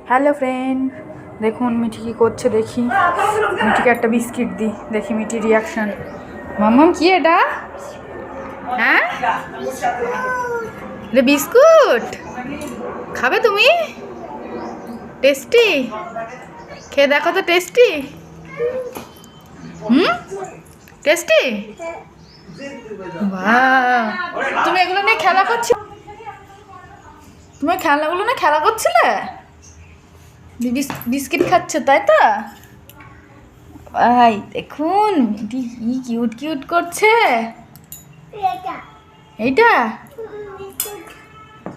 Hello friend, দেখুন মিঠি কী করছে দেখি। মিঠিকে একটা বিস্কিট দিই, দেখি মিঠির রিয়াকশান। মাম্মাম কি এটা? হ্যাঁ, এটা বিস্কুট খাবে তুমি? টেস্টি, খেয়ে দেখো তো। টেস্টি? টেস্টি? বাহ, তুমি এগুলো নিয়ে খেলা করছো? তুমি খেলনাগুলো না খেলা করছিলে? বিস্কিট খাচ্ছে তাই তো? ভাই দেখুন মিটি কি কিউট কিউট করছে। এইটা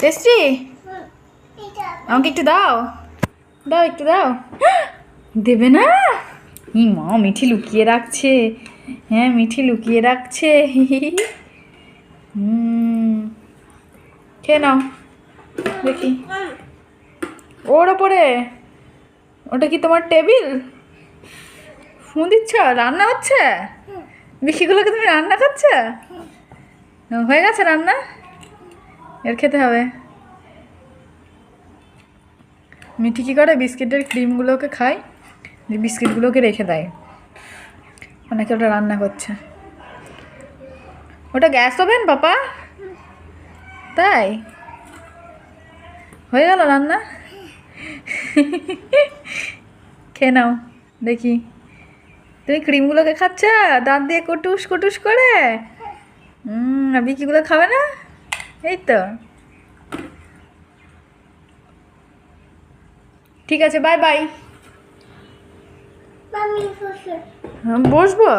টেস্টি? আমাকে একটু দাও, দাও একটু দাও। দেবে না? ই মা, মিঠি লুকিয়ে রাখছে। হ্যাঁ, মিঠি লুকিয়ে রাখছে। খেয়ে নাও দেখি। ওর ওপরে ওটা কি তোমার টেবিল? ফোন দিচ্ছ? রান্না হচ্ছে? বিস্কিটগুলোকে তুমি রান্না করছো? হয়ে গেছে রান্না? এর খেতে হবে। মিঠি কী করে, বিস্কিটের ক্রিমগুলোকে খায়, বিস্কিটগুলোকে রেখে দেয়। অনেকে ওটা রান্না করছে। ওটা গ্যাস ওভেন পাপা? তাই হয়ে গেল রান্না? খেয়ে নাও দেখি। তুমি ক্রিমগুলোকে খাচ্ছ দাঁত দিয়ে কটুস কটুস করে? বিকিগুলো খাবে না? এই তো, ঠিক আছে, বাই বাই। বসবো?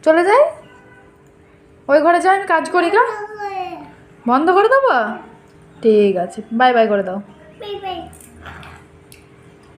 চলে যাই, ওই ঘরে যাই, আমি কাজ করি। গা বন্ধ করে দেবো? ঠিক আছে, বাই বাই করে দাও।